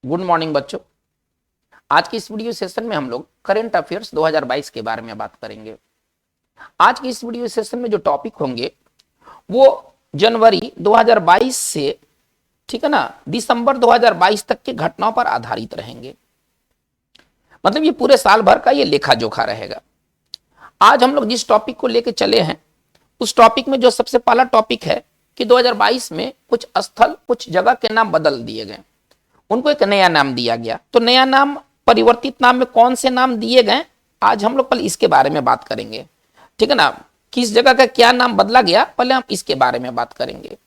Good morning बच्चों। आज की इस वीडियो सेशन में हम लोग करंट अफेयर्स 2022 के बारे में बात करेंगे। आज की इस वीडियो सेशन में जो टॉपिक होंगे वो जनवरी 2022 से ठीक है ना दिसंबर 2022 तक की घटनाओं पर आधारित रहेंगे। मतलब ये पूरे साल भर का ये लेखा जोखा रहेगा। आज हम लोग जिस टॉपिक को लेके चले हैं उस टॉपिक में जो सबसे पहला टॉपिक है कि 2022 में कुछ स्थल कुछ जगह के नाम बदल दिए गए, उनको एक नया नाम दिया गया। तो नया नाम परिवर्तित नाम में कौन से नाम दिए गए, आज हम लोग पहले इसके बारे में बात करेंगे। ठीक है ना, किस जगह का क्या नाम बदला गया, पहले हम इसके बारे में बात करेंगे।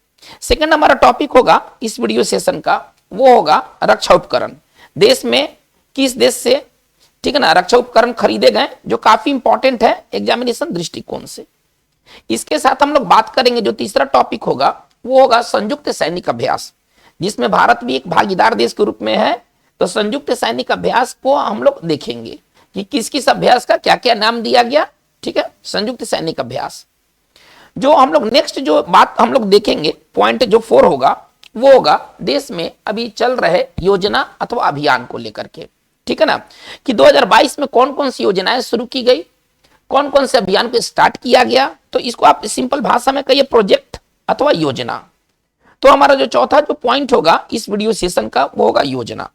सेकंड हमारा टॉपिक होगा इस वीडियो सेशन का, वो होगा रक्षा उपकरण। देश में किस देश से ठीक है ना रक्षा उपकरण खरीदे गए, जो काफी इंपॉर्टेंट है एग्जामिनेशन दृष्टिकोण से। इसके साथ हम लोग बात करेंगे जो तीसरा टॉपिक होगा वो होगा संयुक्त सैनिक अभ्यास, जिसमें भारत भी एक भागीदार देश के रूप में है। तो संयुक्त सैनिक अभ्यास को हम लोग देखेंगे कि किस किस अभ्यास का क्या क्या नाम दिया गया। ठीक है, संयुक्त सैनिक अभ्यास। जो हम लोग नेक्स्ट जो बात हम लोग देखेंगे, पॉइंट जो 4 होगा वो होगा देश में अभी चल रहे योजना अथवा अभियान को लेकर के। ठीक है ना, कि 2022 में कौन कौन सी योजनाएं शुरू की गई, कौन कौन से अभियान को स्टार्ट किया गया। तो इसको आप सिंपल भाषा में कहिए प्रोजेक्ट अथवा योजना। तो हमारा जो चौथा जो पॉइंट होगा इस वीडियो सेशन का वो होगा योजना।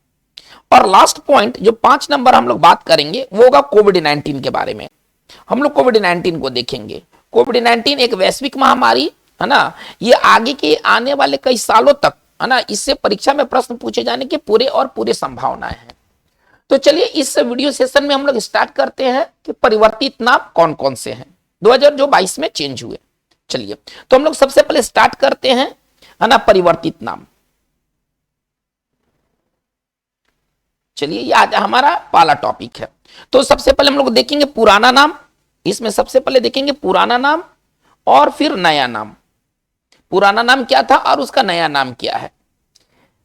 और लास्ट पॉइंट जो 5 नंबर हम लोग बात करेंगे वो होगा कोविड-19 के बारे में। हम लोग कोविड-19 को देखेंगे। कोविड-19 एक वैश्विक महामारी है ना, ये आगे के आने वाले कई सालों तक है ना, इससे परीक्षा में प्रश्न पूछे जाने की पूरे संभावनाएं हैं। तो चलिए इस वीडियो सेशन में हम लोग स्टार्ट करते हैं कि परिवर्तित नाम कौन कौन से हैं 2022 में चेंज हुए। चलिए तो हम लोग सबसे पहले स्टार्ट करते हैं है ना परिवर्तित नाम। चलिए ये आज हमारा पहला टॉपिक है। तो सबसे पहले हम लोग देखेंगे पुराना नाम। इसमें सबसे पहले देखेंगे पुराना नाम और फिर नया नाम। पुराना नाम क्या था और उसका नया नाम क्या है।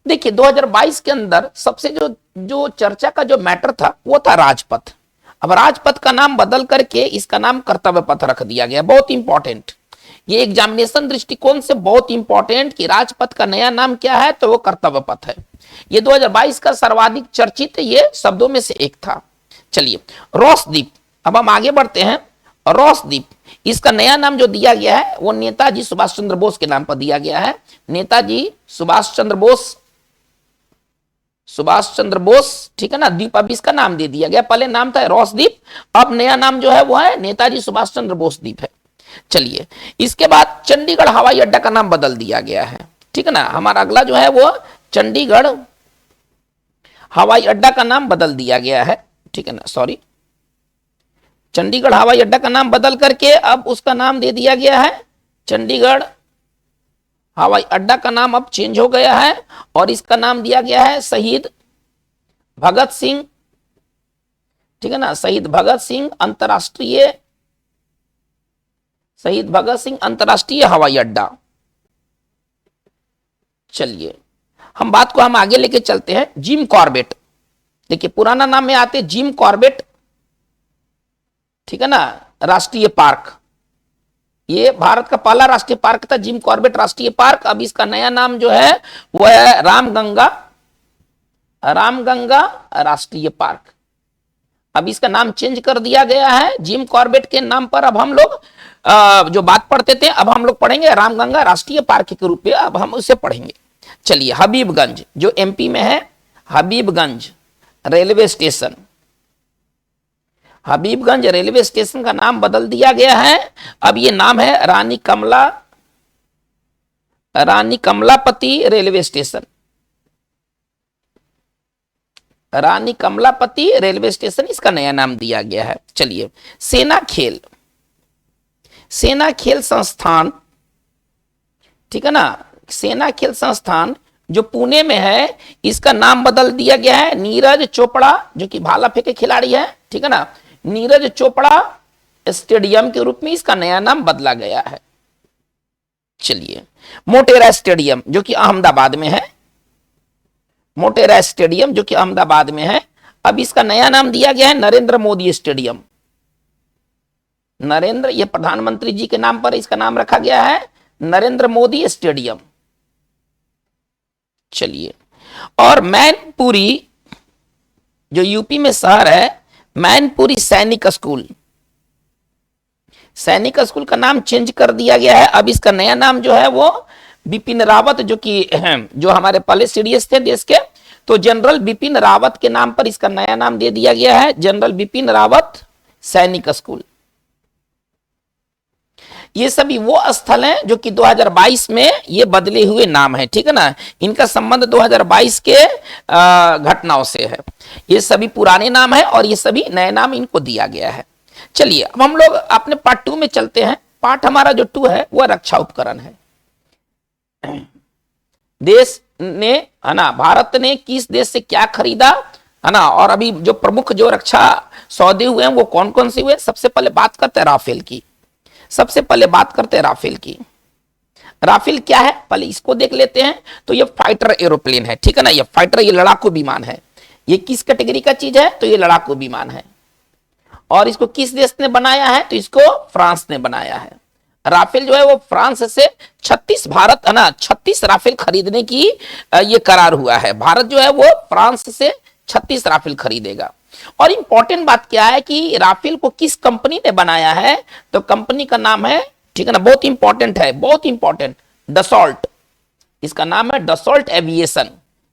देखिए 2022 के अंदर सबसे जो चर्चा का जो मैटर था वो था राजपथ। अब राजपथ का नाम बदल करके इसका नाम कर्तव्य पथ रख दिया गया। बहुत इंपॉर्टेंट, ये एग्जामिनेशन दृष्टिकोण से बहुत इंपॉर्टेंट कि राजपथ का नया नाम क्या है, तो वो कर्तव्य पथ है। ये 2022 का सर्वाधिक चर्चित ये शब्दों में से एक था। चलिए रोसद्वीप, अब हम आगे बढ़ते हैं। रोसद्वीप इसका नया नाम जो दिया गया है वो नेताजी सुभाष चंद्र बोस के नाम पर दिया गया है। नेताजी सुभाष चंद्र बोस ठीक है ना द्वीप, अब इसका नाम दे दिया गया। पहले नाम था रोसद्वीप, अब नया नाम जो है वो है नेताजी सुभाष चंद्र बोस द्वीप है। चलिए इसके बाद चंडीगढ़ हवाई अड्डा का नाम बदल दिया गया है। ठीक है ना, हमारा अगला जो है वो चंडीगढ़ हवाई अड्डा का नाम बदल दिया गया है। ठीक है ना, सॉरी, चंडीगढ़ हवाई अड्डा का नाम बदल करके अब उसका नाम दे दिया गया है चंडीगढ़ हवाई अड्डा का नाम अब चेंज हो गया है और इसका नाम दिया गया है शहीद भगत सिंह। ठीक है ना, शहीद भगत सिंह अंतरराष्ट्रीय हवाई अड्डा। चलिए हम बात को हम आगे लेके चलते हैं। जिम कॉर्बेट, देखिए पुराना नाम में आते जिम कॉर्बेट ठीक है ना राष्ट्रीय पार्क। ये भारत का पहला राष्ट्रीय पार्क था जिम कॉर्बेट राष्ट्रीय पार्क। अब इसका नया नाम जो है वो है रामगंगा राष्ट्रीय पार्क। अब इसका नाम चेंज कर दिया गया है जिम कॉर्बेट के नाम पर। अब हम लोग जो बात पढ़ते थे अब हम लोग पढ़ेंगे रामगंगा राष्ट्रीय पार्क के रूप में, अब हम उसे पढ़ेंगे। चलिए हबीबगंज जो एमपी में है, Habibganj railway station, Habibganj railway station का नाम बदल दिया गया है। अब ये नाम है रानी कमलापति रेलवे स्टेशन। रानी कमलापति रेलवे स्टेशन इसका नया नाम दिया गया है। चलिए सेना खेल संस्थान ठीक है ना, सेना खेल संस्थान जो पुणे में है इसका नाम बदल दिया गया है नीरज चोपड़ा, जो कि भाला फेंक के खिलाड़ी है। ठीक है ना, नीरज चोपड़ा स्टेडियम के रूप में इसका नया नाम बदला गया है। चलिए मोटेरा स्टेडियम जो कि अहमदाबाद में है, मोटेरा स्टेडियम जो कि अहमदाबाद में है, अब इसका नया नाम दिया गया है नरेंद्र मोदी स्टेडियम। नरेंद्र, ये प्रधानमंत्री जी के नाम पर इसका नाम रखा गया है नरेंद्र मोदी स्टेडियम। चलिए और मैन मैनपुरी जो यूपी में शहर है, मैनपुरी सैनिक स्कूल, सैनिक स्कूल का नाम चेंज कर दिया गया है। अब इसका नया नाम जो है वो बिपिन रावत, जो हमारे पहले सीडीएस थे देश के, तो जनरल बिपिन रावत के नाम पर इसका नया नाम दे दिया गया है, जनरल बिपिन रावत सैनिक स्कूल। ये सभी वो स्थल हैं जो कि 2022 में ये बदले हुए नाम है, ठीक है ना। इनका संबंध 2022 के घटनाओं से है। ये सभी पुराने नाम है और ये सभी नए नाम इनको दिया गया है। चलिए अब हम लोग अपने पार्ट 2 में चलते हैं। पार्ट हमारा जो 2 है वह रक्षा उपकरण है। देश ने, है ना, भारत ने किस देश से क्या खरीदा, है ना, और अभी जो प्रमुख जो रक्षा सौदे हुए हैं वो कौन कौन से हुए। सबसे पहले बात करते हैं राफेल की। सबसे पहले बात करते हैं राफेल की। राफेल क्या है पहले इसको देख लेते हैं। तो ये फाइटर एरोप्लेन है, ठीक है ना। ये फाइटर, ये लड़ाकू विमान है। ये किस कैटेगरी का चीज है, तो ये लड़ाकू विमान है। और इसको किस देश ने बनाया है, तो इसको फ्रांस ने बनाया है। राफेल जो है वो फ्रांस से 36 भारत, है ना, 36 राफेल खरीदने की ये करार हुआ है। भारत जो है वो फ्रांस से 36 राफेल खरीदेगा। और इंपॉर्टेंट बात क्या है कि राफेल को किस कंपनी ने बनाया है, तो कंपनी का नाम है, ठीक है ना, बहुत इंपॉर्टेंट है, बहुत इंपॉर्टेंट, डसॉल्ट। इसका नाम है डसॉल्ट एविएशन।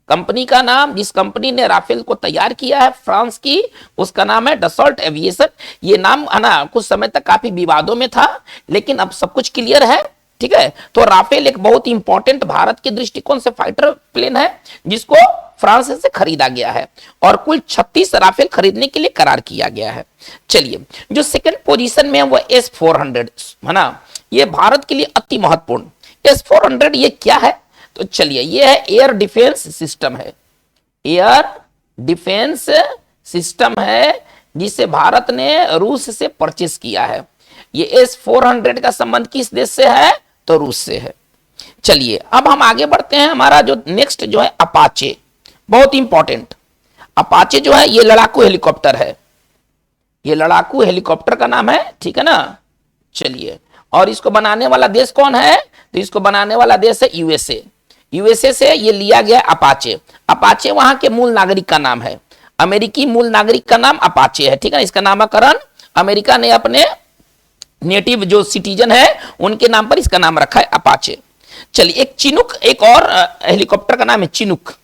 कंपनी का नाम, जिस कंपनी ने राफेल को तैयार किया है फ्रांस की, उसका नाम है डसॉल्ट एविएशन। ये नाम, है ना, कुछ समय तक काफी विवादों में था, लेकिन अब सब कुछ क्लियर है, ठीक है। तो राफेल एक बहुत इंपॉर्टेंट भारत के दृष्टिकोण से फाइटर प्लेन है, जिसको फ्रांस से खरीदा गया है और कुल 36 राफेल खरीदने के लिए करार किया गया है। चलिए, जो सेकंड पोजीशन में है वो S-400, है ना। ये भारत के लिए अति महत्वपूर्ण। S-400 ये क्या है, तो चलिए, ये है एयर डिफेंस सिस्टम है। एयर डिफेंस सिस्टम है जिसे भारत ने रूस से परचेस किया है। ये S-400 का संबंध किस देश से है, तो रूस से है। चलिए अब हम आगे बढ़ते हैं। हमारा जो नेक्स्ट जो है अपाचे, बहुत इंपॉर्टेंट। अपाचे जो है ये लड़ाकू हेलीकॉप्टर है। ये लड़ाकू हेलीकॉप्टर का नाम है, ठीक है ना। चलिए, और इसको बनाने वाला देश कौन है, तो इसको बनाने वाला देश है यूएसए। यूएसए से ये लिया गया अपाचे। अपाचे वहां के मूल नागरिक का नाम है। अमेरिकी मूल नागरिक का नाम अपाचे है, ठीक है। इसका नामकरण अमेरिका ने अपने नेटिव जो सिटीजन है उनके नाम पर इसका नाम रखा है अपाचे। चलिए, एक चिनुक, एक और हेलीकॉप्टर का नाम है चिनुक।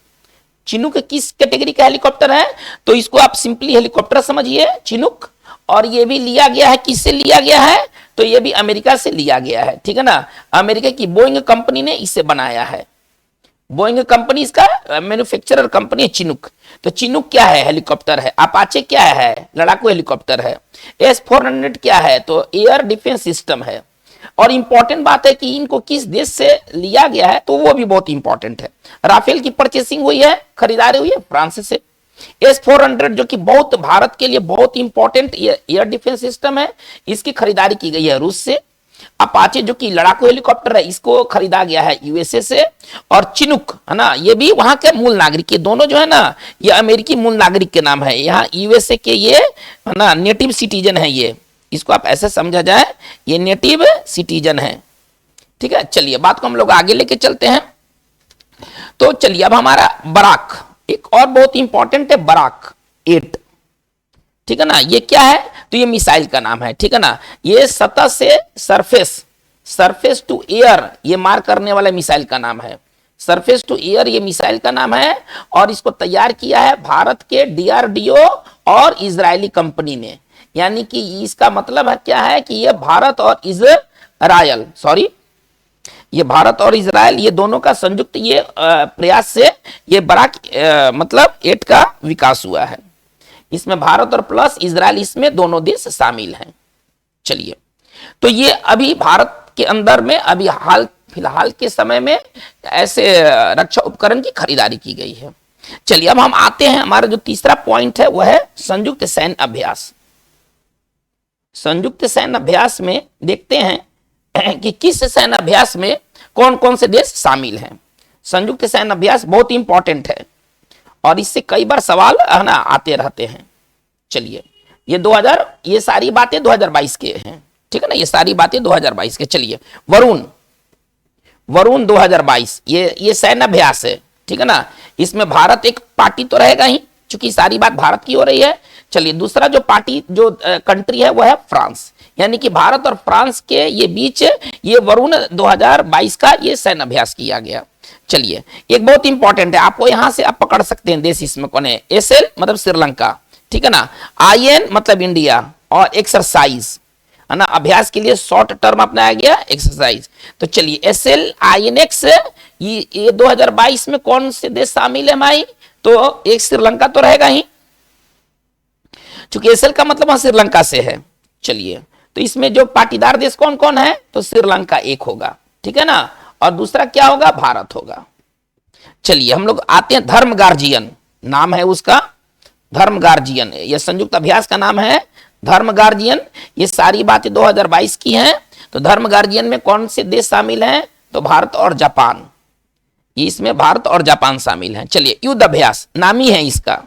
चिनुक किस कैटेगरी का हेलीकॉप्टर है, तो इसको आप सिंपली हेलीकॉप्टर समझिए, चिनुक। और ये भी लिया गया है, किससे लिया गया है, तो ये भी अमेरिका से लिया गया है, ठीक है ना। अमेरिका की बोइंग कंपनी ने इसे बनाया है। बोइंग कंपनी इसका मैन्युफैक्चरर कंपनी है चिनुक। तो चिनुक क्या है, हेलीकॉप्टर है। अपाचे क्या है, लड़ाकू हेलीकॉप्टर है। S-400 क्या है, तो एयर डिफेंस सिस्टम है। और इंपॉर्टेंट बात है कि इनको किस देश से लिया गया है, तो वो भी बहुत इंपॉर्टेंट है। राफेल की परचेसिंग हुई है, खरीदारी हुई है फ्रांस से। S-400 जो कि बहुत भारत के लिए बहुत इंपॉर्टेंट एयर डिफेंस सिस्टम है, इसकी खरीदारी की गई है रूस से। अपाचे जो कि लड़ाकू हेलीकॉप्टर है, इसको खरीदा गया है यूएसए से। और चिनुक, है ना, ये भी वहां के मूल नागरिक, ये दोनों जो है ना, ये अमेरिकी मूल नागरिक के नाम है। यहाँ यूएसए के ये, है ना, नेटिव सिटीजन है। ये, इसको आप ऐसे समझा जाए, ये नेटिव सिटीजन है, ठीक है। चलिए, बात को हम लोग आगे लेके चलते हैं। तो चलिए, अब हमारा बराक, एक और बहुत इंपॉर्टेंट है, बराक 8, ठीक है ना। ये क्या है, तो ये मिसाइल का नाम है, ठीक है ना। ये सतह से सरफेस टू एयर ये मार करने वाला मिसाइल का नाम है। सरफेस टू एयर ये मिसाइल का नाम है। और इसको तैयार किया है भारत के DRDO और इजरायली कंपनी ने। यानी कि इसका मतलब है क्या है कि ये भारत और इजराइल, सॉरी, ये भारत और इजराइल, ये दोनों का संयुक्त ये प्रयास से ये बराक मतलब 8 का विकास हुआ है। इसमें भारत और प्लस इजराइल, इसमें दोनों देश शामिल हैं। चलिए, तो ये अभी भारत के अंदर में अभी हाल फिलहाल के समय में ऐसे रक्षा उपकरण की खरीदारी की गई है। चलिए, अब हम आते हैं, हमारा जो तीसरा पॉइंट है वह है संयुक्त सैन्य अभ्यास। संयुक्त सैन्य अभ्यास में देखते हैं कि किस सैन्य अभ्यास में कौन कौन से देश शामिल हैं। संयुक्त सैन्य अभ्यास बहुत इंपॉर्टेंट है और इससे कई बार सवाल, है ना, आते रहते हैं। चलिए, ये सारी बातें 2022 के हैं, ठीक है ना। ये सारी बातें 2022 के। चलिए, वरुण 2022 ये सैन्य अभ्यास है, ठीक है ना। इसमें भारत एक पार्टी तो रहेगा ही, क्योंकि सारी बात भारत की हो रही है। चलिए दूसरा जो पार्टी जो कंट्री है वो है फ्रांस, यानी कि भारत और फ्रांस के ये बीच ये वरुण 2022 का ये सैन्य अभ्यास किया गया। चलिए एक बहुत इंपॉर्टेंट है, आपको यहां से आप पकड़ सकते हैं देश इसमें कौन है। एसएल मतलब श्रीलंका, ठीक है ना, आईएन मतलब इंडिया, और एक्सरसाइज है ना, अभ्यास के लिए शॉर्ट टर्म अपनाया गया एक्सरसाइज। तो चलिए एसएल आईएनएक्स ये 2022 में कौन से देश शामिल है भाई, तो एक श्रीलंका तो रहेगा ही, चूंकि एसएल का मतलब श्रीलंका से है। चलिए तो इसमें जो पाटीदार देश कौन कौन है, तो श्रीलंका एक होगा, ठीक है ना, और दूसरा क्या होगा, भारत होगा। चलिए हम लोग आते हैं धर्म गार्जियन, नाम है उसका धर्म गार्जियन, यह संयुक्त अभ्यास का नाम है धर्म गार्जियन। ये सारी बातें 2022 की हैं। तो धर्म गार्जियन में कौन से देश शामिल हैं, तो भारत और जापान, इसमें भारत और जापान शामिल हैं। चलिए युद्ध अभ्यास नामी है इसका,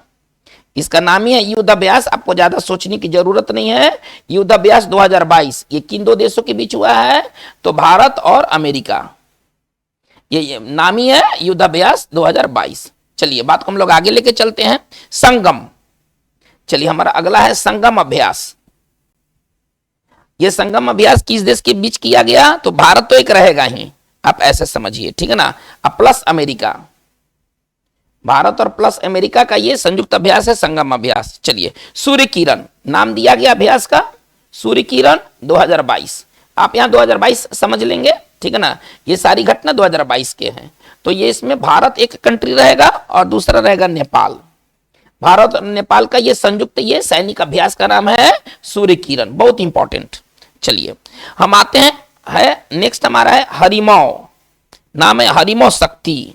इसका नाम ही है युद्ध अभ्यास, आपको ज्यादा सोचने की जरूरत नहीं है। युद्ध अभ्यास 2022 ये किन दो देशों के बीच हुआ है, तो भारत और अमेरिका, ये नामी है युद्ध अभ्यास 2022। चलिए बात को हम लोग आगे लेके चलते हैं, संगम। चलिए हमारा अगला है संगम अभ्यास। ये संगम अभ्यास किस देश के बीच किया गया, तो भारत तो एक रहेगा ही, आप ऐसे समझिए, ठीक है ना, अब प्लस अमेरिका, भारत और प्लस अमेरिका का ये संयुक्त अभ्यास है संगम अभ्यास। चलिए सूर्य किरण नाम दिया गया अभ्यास का, सूर्य किरण 2022, आप यहां 2022 समझ लेंगे, ठीक है ना, ये सारी घटना 2022 के हैं। तो ये इसमें भारत एक कंट्री रहेगा और दूसरा रहेगा नेपाल। भारत और नेपाल का ये संयुक्त ये सैनिक अभ्यास का नाम है सूर्य किरण, बहुत इंपॉर्टेंट। चलिए हम आते हैं, है नेक्स्ट हमारा है हरिमौ, नाम है हरिमौ शक्ति,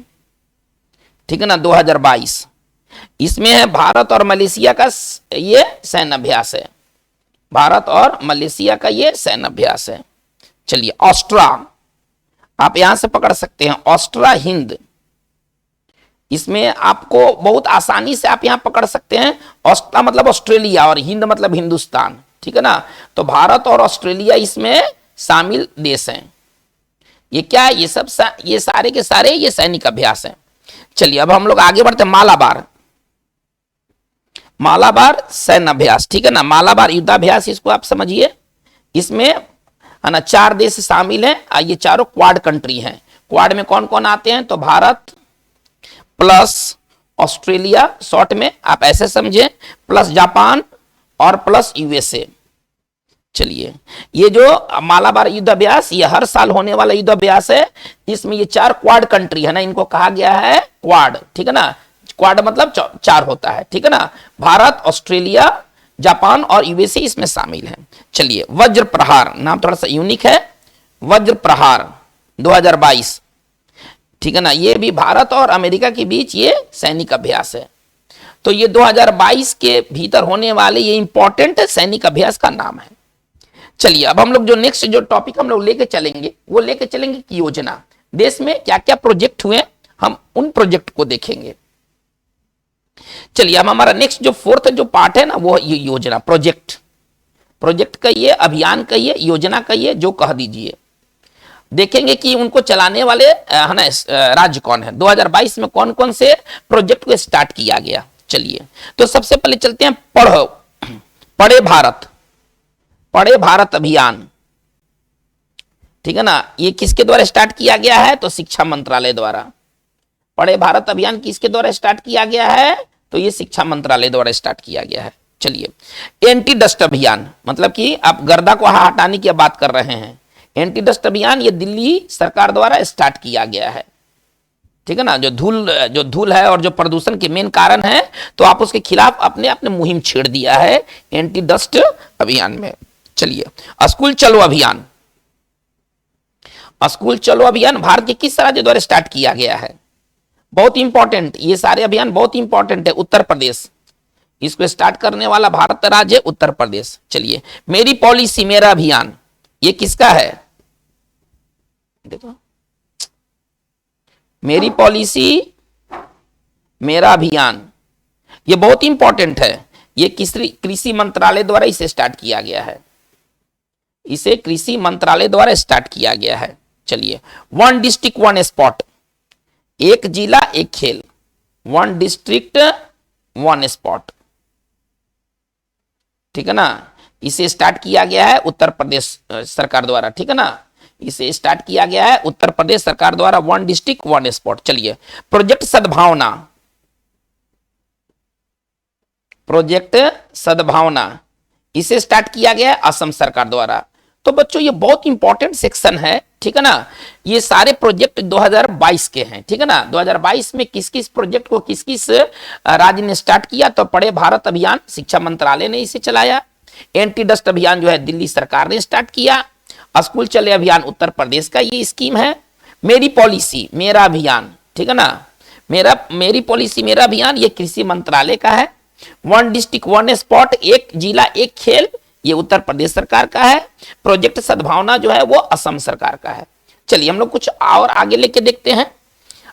ठीक है ना, 2022। इसमें है भारत और मलेशिया का ये सैन्य अभ्यास है, भारत और मलेशिया का ये सैन्य अभ्यास है। चलिए ऑस्ट्रा, आप यहां से पकड़ सकते हैं ऑस्ट्रा हिंद, इसमें आपको बहुत आसानी से आप यहां पकड़ सकते हैं। ऑस्ट्रा मतलब ऑस्ट्रेलिया और हिंद मतलब हिंदुस्तान, ठीक है ना, तो भारत और ऑस्ट्रेलिया इसमें शामिल देश हैं। ये क्या है, ये सब ये सारे के सारे ये सैनिक अभ्यास हैं। चलिए अब हम लोग आगे बढ़ते हैं, मालाबार, मालाबार सैन्य अभ्यास, ठीक है ना, मालाबार युद्धाभ्यास, इसको आप समझिए। इसमें है ना 4 देश शामिल हैं, ये चारों क्वाड कंट्री हैं। क्वाड में कौन कौन आते हैं, तो भारत प्लस ऑस्ट्रेलिया, शॉर्ट में आप ऐसे समझे, प्लस जापान और प्लस यूएसए। चलिए ये जो मालाबार युद्ध अभ्यास ये हर साल होने वाला युद्ध अभ्यास है। इसमें ये 4 क्वाड कंट्री है ना, इनको कहा गया है क्वाड, ठीक है ना, क्वाड मतलब 4 होता है, ठीक है ना, भारत, ऑस्ट्रेलिया, जापान और यूएसए इसमें शामिल है। चलिए वज्र प्रहार, नाम थोड़ा सा यूनिक है, वज्र प्रहार 2022, ठीक है ना, ये भी भारत और अमेरिका के बीच ये सैनिक अभ्यास है। तो ये 2022 के भीतर होने वाले ये इंपॉर्टेंट सैनिक अभ्यास का नाम है। चलिए अब हम लोग जो नेक्स्ट जो टॉपिक हम लोग लेके चलेंगे वो लेके चलेंगे कि योजना, देश में क्या क्या प्रोजेक्ट हुए, हम उन प्रोजेक्ट को देखेंगे। चलिए अब हमारा नेक्स्ट जो 4th जो पार्ट है ना वो ये योजना, प्रोजेक्ट, प्रोजेक्ट कहिए, अभियान कहिए, योजना कहिए, जो कह दीजिए। देखेंगे कि उनको चलाने वाले है ना राज्य कौन है, 2022 में कौन कौन से प्रोजेक्ट को स्टार्ट किया गया। चलिए तो सबसे पहले चलते हैं पढ़ो, पढ़े भारत, पढ़े भारत अभियान, ठीक है ना, ये किसके द्वारा स्टार्ट किया गया है, तो शिक्षा मंत्रालय द्वारा। पढ़े भारत अभियान किसके द्वारा स्टार्ट किया गया है, तो ये शिक्षा मंत्रालय द्वारा स्टार्ट किया गया है। चलिए एंटी डस्ट अभियान, मतलब कि आप गर्दा को हटाने की बात कर रहे हैं, एंटी डस्ट अभियान ये दिल्ली सरकार द्वारा स्टार्ट किया गया है, ठीक है ना, जो धूल है और जो प्रदूषण के मेन कारण है, तो आप उसके खिलाफ अपने अपने मुहिम छेड़ दिया है एंटी डस्ट अभियान में। चलिए स्कूल चलो अभियान, स्कूल चलो अभियान भारत के किस राज्य द्वारा स्टार्ट किया गया है, बहुत इंपॉर्टेंट, ये सारे अभियान बहुत इंपॉर्टेंट है, उत्तर प्रदेश, इसको स्टार्ट करने वाला भारत राज्य उत्तर प्रदेश। चलिए मेरी पॉलिसी मेरा अभियान, ये किसका है, देखो मेरी पॉलिसी मेरा अभियान, ये बहुत इंपॉर्टेंट है, ये कृषि मंत्रालय द्वारा इसे स्टार्ट किया गया है, इसे कृषि मंत्रालय द्वारा स्टार्ट किया गया है। चलिए 1 डिस्ट्रिक्ट 1 स्पॉट, एक जिला एक खेल, वन डिस्ट्रिक्ट वन स्पॉट, ठीक है ना। इसे स्टार्ट किया गया है उत्तर प्रदेश सरकार द्वारा, ठीक है ना। इसे स्टार्ट किया गया है उत्तर प्रदेश सरकार द्वारा, वन डिस्ट्रिक्ट वन स्पॉट। चलिए, प्रोजेक्ट सद्भावना, प्रोजेक्ट सद्भावना इसे स्टार्ट किया गया है असम सरकार द्वारा। तो बच्चों ये बहुत इंपॉर्टेंट सेक्शन है, ठीक है ना। ये सारे प्रोजेक्ट 2022 के हैं, ठीक है ना। 2022 में किस किस प्रोजेक्ट को किस किस राज्य ने स्टार्ट किया, तो पढ़े भारत अभियान शिक्षा मंत्रालय ने इसे चलाया। एंटी डस्ट अभियान जो है दिल्ली सरकार ने स्टार्ट किया। स्कूल चले अभियान उत्तर प्रदेश का ये स्कीम है। मेरी पॉलिसी मेरा अभियान, ठीक है ना, मेरी पॉलिसी मेरा अभियान ये कृषि मंत्रालय का है। वन डिस्ट्रिक्ट वन स्पॉट, एक जिला एक खेल, ये उत्तर प्रदेश सरकार का है। प्रोजेक्ट सद्भावना जो है वो असम सरकार का है। चलिए हम लोग कुछ और आगे लेके देखते हैं।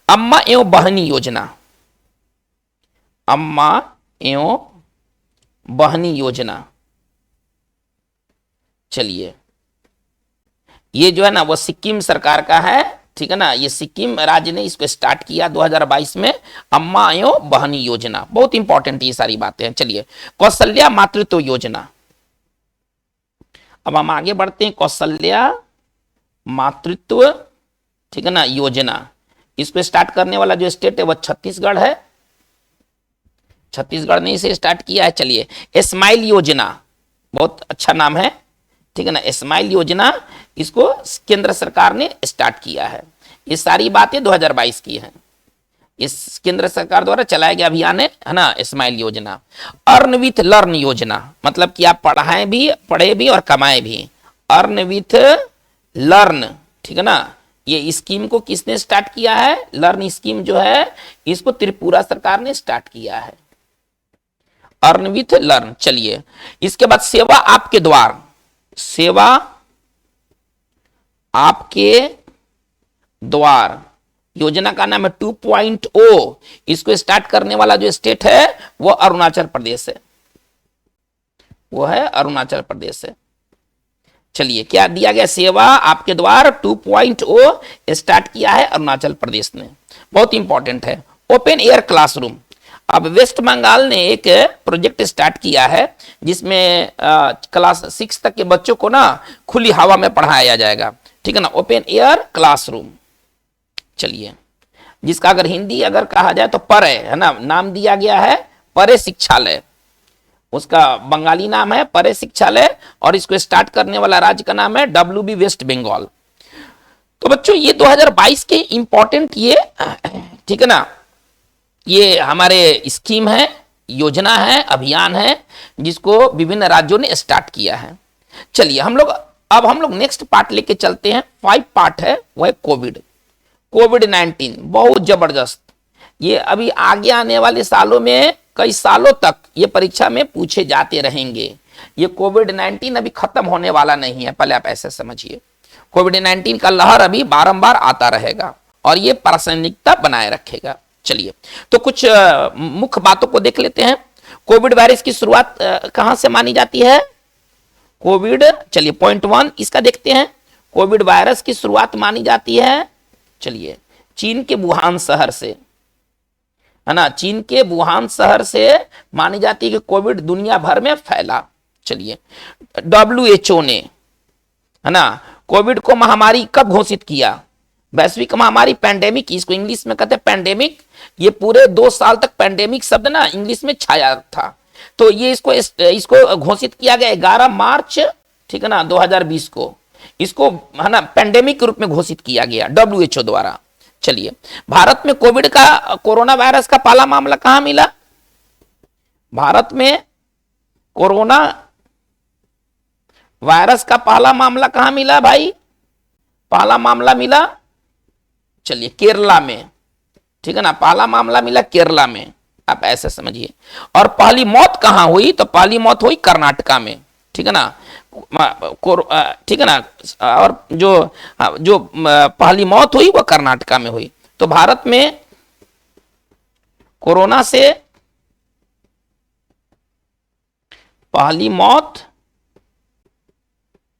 अम्मा एवं बहनी योजना, अम्मा एवं बहनी योजना, चलिए ये जो है ना वो सिक्किम सरकार का है, ठीक है ना। ये सिक्किम राज्य ने इसको स्टार्ट किया 2022 में, अम्मा एवं बहनी योजना। बहुत इंपॉर्टेंट ये सारी बातें हैं। चलिए, कौशल्या मातृत्व योजना, अब हम आगे बढ़ते हैं। कौशल्या मातृत्व, ठीक है ना, योजना, इसको स्टार्ट करने वाला जो स्टेट है वो छत्तीसगढ़ है। छत्तीसगढ़ ने इसे स्टार्ट किया है। चलिए, स्माइल योजना, बहुत अच्छा नाम है, ठीक है ना। स्माइल योजना इसको केंद्र सरकार ने स्टार्ट किया है। ये सारी बातें 2022 की हैं। इस केंद्र सरकार द्वारा चलाया गया अभियान है ना स्माइल योजना। अर्न विथ लर्न योजना, मतलब कि आप पढ़ाएं भी, पढ़े भी और कमाए भी। अर्न विथ लर्न, ठीक है ना। ये स्कीम को किसने स्टार्ट किया है? लर्न स्कीम जो है इसको त्रिपुरा सरकार ने स्टार्ट किया है। Earn with learn. चलिए, इसके बाद सेवा आपके द्वार, सेवा आपके द्वार योजना का नाम है 2.0। इसको स्टार्ट करने वाला जो स्टेट है वो अरुणाचल प्रदेश है, वो है अरुणाचल प्रदेश है। चलिए, क्या दिया गया? सेवा आपके द्वार 2.0 स्टार्ट किया है अरुणाचल प्रदेश ने, बहुत इंपॉर्टेंट है। ओपन एयर क्लासरूम, अब वेस्ट बंगाल ने एक प्रोजेक्ट स्टार्ट किया है जिसमें क्लास 6 तक के बच्चों को ना खुली हवा में पढ़ाया जाएगा, ठीक है ना, ओपन एयर क्लासरूम। चलिए, जिसका अगर हिंदी अगर कहा जाए तो परे है ना, नाम दिया गया है परे शिक्षालय, उसका बंगाली नाम है परे शिक्षालय, और इसको स्टार्ट करने वाला राज्य का नाम है WB वेस्ट बंगाल। तो बच्चों ये 2022 के इंपॉर्टेंट ये, ठीक है ना, ये हमारे स्कीम है, योजना है, अभियान है जिसको विभिन्न राज्यों ने स्टार्ट किया है। चलिए हम लोग नेक्स्ट पार्ट लेके चलते हैं। 5 पार्ट है, वो है कोविड-19, बहुत जबरदस्त। ये अभी आगे आने वाले सालों में कई सालों तक ये परीक्षा में पूछे जाते रहेंगे। ये कोविड-19 अभी खत्म होने वाला नहीं है, पहले आप ऐसे समझिए। कोविड-19 का लहर अभी बारंबार आता रहेगा और ये प्रासंगिकता बनाए रखेगा। चलिए, तो कुछ मुख्य बातों को देख लेते हैं। कोविड वायरस की शुरुआत कहां से मानी जाती है? कोविड, चलिए पॉइंट 1 इसका देखते हैं। कोविड वायरस की शुरुआत मानी जाती है, चलिए, चीन के वुहान शहर से, है ना, चीन के वुहान शहर से मानी जाती है कि कोविड दुनिया भर में फैला। चलिए, WHO ने, है ना, कोविड को महामारी कब घोषित किया? वैश्विक महामारी, पैंडेमिक, इसको इंग्लिश में कहते हैं पैंडेमिक। ये पूरे 2 साल तक पैंडेमिक शब्द ना इंग्लिश में छाया था, तो ये इसको घोषित किया गया 11 मार्च, ठीक है ना, 2020 को इसको, है ना, पैंडेमिक के रूप में घोषित किया गया WHO द्वारा। चलिए, भारत में कोरोना वायरस का पहला मामला कहां मिला? भारत में कोरोना वायरस का पहला मामला कहां मिला भाई? पहला मामला मिला, चलिए, केरला में, ठीक है ना, पहला मामला मिला केरला में, आप ऐसे समझिए। और पहली मौत कहां हुई? तो पहली मौत हुई कर्नाटका में, ठीक है ना, ठीक है ना, और जो पहली मौत हुई वो कर्नाटका में हुई। तो भारत में कोरोना से पहली मौत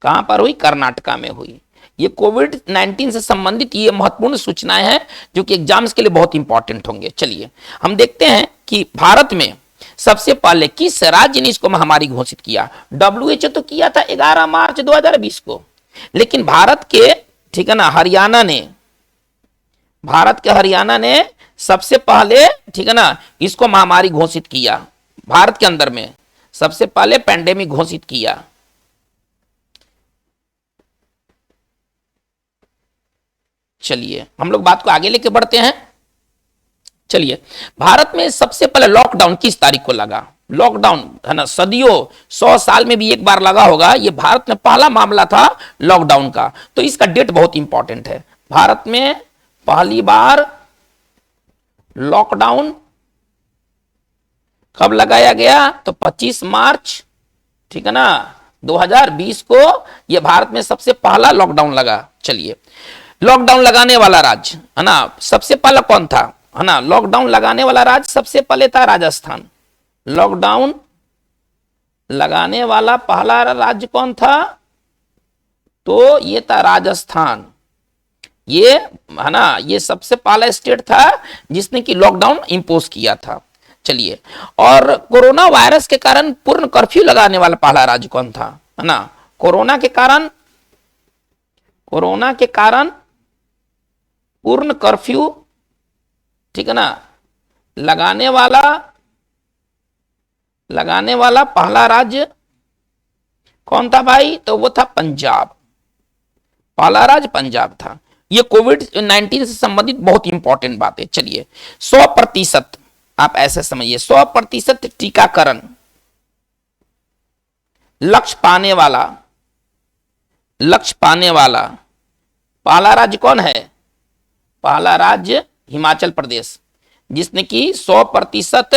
कहां पर हुई? कर्नाटका में हुई। ये कोविड 19 से संबंधित ये महत्वपूर्ण सूचनाएं हैं जो कि एग्जाम्स के लिए बहुत इंपॉर्टेंट होंगे। चलिए हम देखते हैं कि भारत में सबसे पहले किस राज्य ने इसको महामारी घोषित किया। WHO तो किया था 11 मार्च 2020 को, लेकिन भारत के, ठीक है ना, हरियाणा ने सबसे पहले, ठीक है ना, इसको महामारी घोषित किया। भारत के अंदर में सबसे पहले पैंडेमिक घोषित किया। चलिए हम लोग बात को आगे लेके बढ़ते हैं। चलिए भारत में सबसे पहले लॉकडाउन किस तारीख को लगा। लॉकडाउन, है ना, सदियों 100 साल में भी एक बार लगा होगा। ये भारत में पहला मामला था लॉकडाउन का, तो इसका डेट बहुत इंपॉर्टेंट है। भारत में पहली बार लॉकडाउन कब लगाया गया, तो 25 मार्च, ठीक है ना, 2020 को यह भारत में सबसे पहला लॉकडाउन लगा। चलिए लॉकडाउन लगाने वाला राज्य, है ना, सबसे पहला कौन था, है ना, लॉकडाउन लगाने वाला राज्य सबसे पहले था राजस्थान। लॉकडाउन लगाने वाला पहला राज्य कौन था, तो ये था राजस्थान। ये, है ना, ये सबसे पहला स्टेट था जिसने कि लॉकडाउन इंपोज किया था। चलिए, और कोरोना वायरस के कारण पूर्ण कर्फ्यू लगाने वाला पहला राज्य कौन था, है ना, कोरोना के कारण पूर्ण कर्फ्यू, ठीक है ना, लगाने वाला पहला राज्य कौन था भाई, तो वो था पंजाब। पहला राज्य पंजाब था। ये कोविड 19 से संबंधित बहुत इंपॉर्टेंट बात है। चलिए 100%, आप ऐसे समझिए, 100% टीकाकरण लक्ष्य पाने वाला पहला राज्य कौन है, पहला राज्य हिमाचल प्रदेश, जिसने कि 100%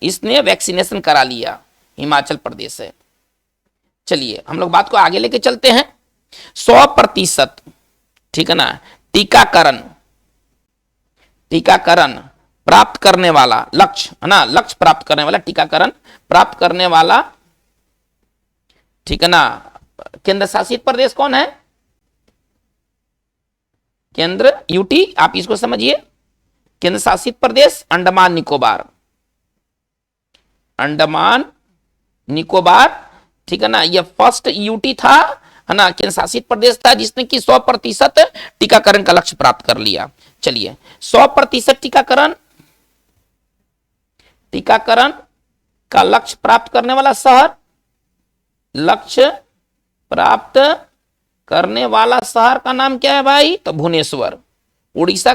इसने वैक्सीनेशन करा लिया, हिमाचल प्रदेश है। चलिए हम लोग बात को आगे लेके चलते हैं। 100%, ठीक है ना, टीकाकरण प्राप्त करने वाला लक्ष्य, है ना, लक्ष्य प्राप्त करने वाला, टीकाकरण प्राप्त करने वाला, ठीक है ना, केंद्र शासित प्रदेश कौन है, केंद्र, यूटी, आप इसको समझिए, केंद्र शासित प्रदेश अंडमान निकोबार, ठीक है ना, ये फर्स्ट यूटी था, है ना, केंद्र शासित प्रदेश था जिसने कि 100% टीकाकरण का लक्ष्य प्राप्त कर लिया। चलिए 100% टीकाकरण का लक्ष्य प्राप्त करने वाला शहर, लक्ष्य प्राप्त करने वाला शहर का नाम क्या है भाई, तो भुवनेश्वर। उड़ीसा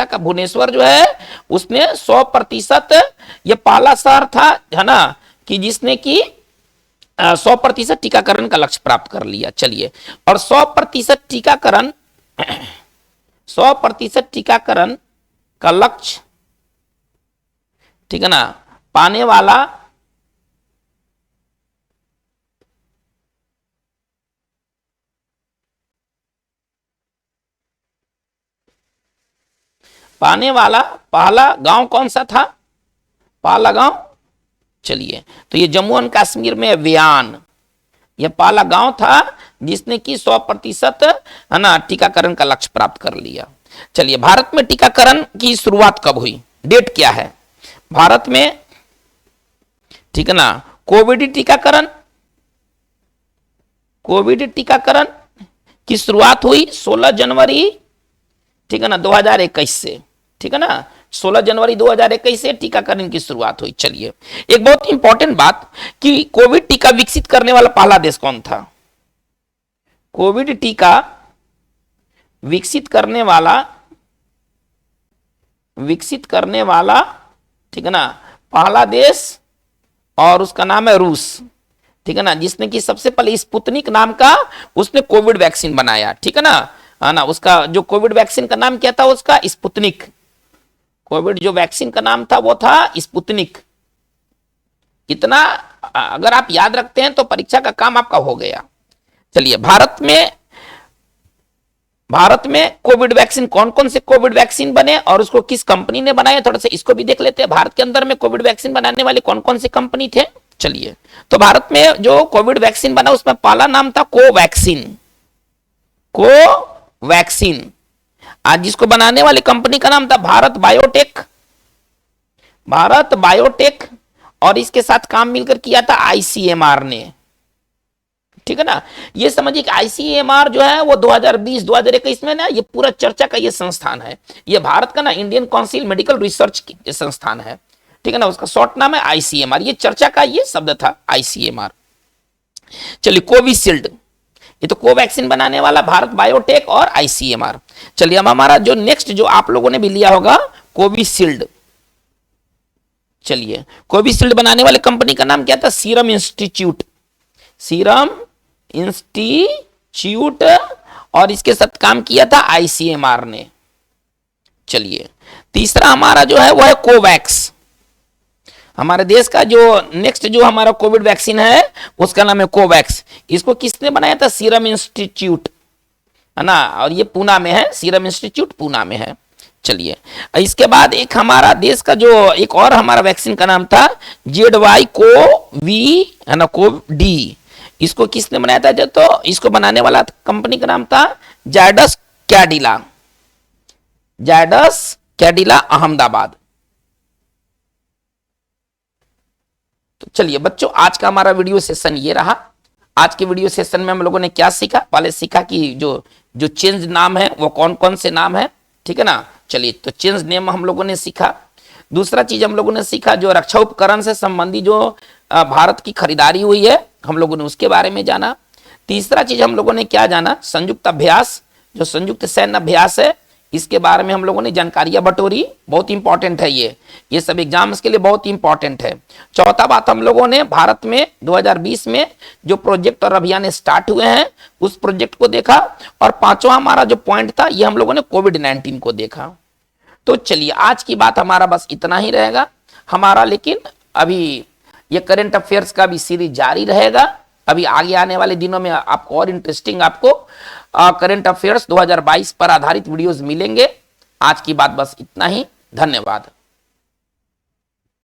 का भुवनेश्वर जो है उसने 100%, यह पहला शहर था, है ना, कि जिसने कि 100% टीकाकरण का लक्ष्य प्राप्त कर लिया। चलिए, और 100% टीकाकरण का लक्ष्य, ठीक है ना, पाने वाला पहला गांव कौन सा था, पहला गांव, चलिए, तो ये जम्मू एंड कश्मीर में व्यान, यह पहला गांव था जिसने कि 100%, है ना, टीकाकरण का लक्ष्य प्राप्त कर लिया। चलिए भारत में टीकाकरण की शुरुआत कब हुई, डेट क्या है भारत में, ठीक है ना, कोविड टीकाकरण की शुरुआत हुई 16 जनवरी, ठीक है ना, 2021 से, ठीक है ना, 16 जनवरी 2021 से टीकाकरण की शुरुआत हुई। चलिए एक बहुत इंपॉर्टेंट बात कि कोविड टीका विकसित करने वाला पहला देश कौन था, कोविड टीका विकसित करने वाला, ठीक है ना, पहला देश, और उसका नाम है रूस, ठीक है ना, जिसने कि सबसे पहले स्पुतनिक नाम का उसने कोविड वैक्सीन बनाया, ठीक है ना, उसका जो कोविड वैक्सीन का नाम क्या था, उसका स्पुतनिक, कोविड जो वैक्सीन का नाम था वो था स्पुतनिक। इतना अगर आप याद रखते हैं तो परीक्षा का काम आपका हो गया। चलिए भारत में कोविड वैक्सीन, कौन कौन से कोविड वैक्सीन बने और उसको किस कंपनी ने बनाया, थोड़ा सा इसको भी देख लेते हैं। भारत के अंदर में कोविड वैक्सीन बनाने वाले कौन कौन से कंपनी थे। चलिए, तो भारत में जो कोविड वैक्सीन बना उसमें पहला नाम था कोवैक्सीन, कोवैक्सीन। आज जिसको बनाने वाली कंपनी का नाम था भारत बायोटेक, भारत बायोटेक, और इसके साथ काम मिलकर किया था आईसीएमआर ने। ठीक है ना, ये समझिए कि आईसीएमआर जो है वो 2020-2021 में ना ये पूरा चर्चा का ये संस्थान है, ये भारत का ना इंडियन काउंसिल मेडिकल रिसर्च की संस्थान है। ठीक है ना, उसका शॉर्ट नाम है आईसीएमआर, ये चर्चा का ये शब्द था आईसीएमआर। चलिए कोविशील्ड, ये तो कोवैक्सीन बनाने वाला भारत बायोटेक और आईसीएमआर। चलिए अब हमारा जो नेक्स्ट जो आप लोगों ने भी लिया होगा कोविशील्ड। चलिए कोविशील्ड बनाने वाले कंपनी का नाम क्या था, सीरम इंस्टीट्यूट, सीरम इंस्टीट्यूट, और इसके साथ काम किया था आईसीएमआर ने। चलिए तीसरा हमारा जो है वो है कोवैक्स, हमारे देश का जो नेक्स्ट जो हमारा कोविड वैक्सीन है उसका नाम है कोवैक्स। इसको किसने बनाया था, सीरम इंस्टीट्यूट, है ना, और ये पूना में है, सीरम इंस्टीट्यूट पूना में है। चलिए इसके बाद एक हमारा देश का जो एक और हमारा वैक्सीन का नाम था जेडवाई कोवी, है ना, कोवडी, इसको किसने बनाया था, जो तो इसको बनाने वाला कंपनी का नाम था जायडस कैडिला, जायडस कैडिला अहमदाबाद। तो चलिए बच्चों आज का हमारा वीडियो सेशन ये रहा। आज के वीडियो सेशन में हम लोगों ने क्या सीखा, पहले सीखा कि जो जो चेंज नाम है वो कौन कौन से नाम है। ठीक है ना, चलिए तो चेंज नेम हम लोगों ने सीखा। दूसरा चीज हम लोगों ने सीखा जो रक्षा उपकरण से संबंधी जो भारत की खरीदारी हुई है हम लोगों ने उसके बारे में जाना। तीसरा चीज हम लोगों ने क्या जाना, संयुक्त अभ्यास, जो संयुक्त सैन्य अभ्यास है इसके बारे में हम लोगों ने जानकारियां बटोरी, बहुत इंपॉर्टेंट है ये सब एग्जाम्स के लिए बहुत इंपॉर्टेंट है। चौथा बात हम लोगों ने भारत में 2020 में जो प्रोजेक्ट और अभियान स्टार्ट हुए हैं उस प्रोजेक्ट को देखा, और पांचवा हमारा जो पॉइंट था ये हम लोगों ने कोविड-19 को देखा। तो चलिए आज की बात हमारा बस इतना ही रहेगा हमारा, लेकिन अभी ये करंट अफेयर्स का भी सीरीज जारी रहेगा। अभी आगे आने वाले दिनों में आपको और इंटरेस्टिंग आपको करंट अफेयर्स 2022 पर आधारित वीडियोस मिलेंगे। आज की बात बस इतना ही, धन्यवाद।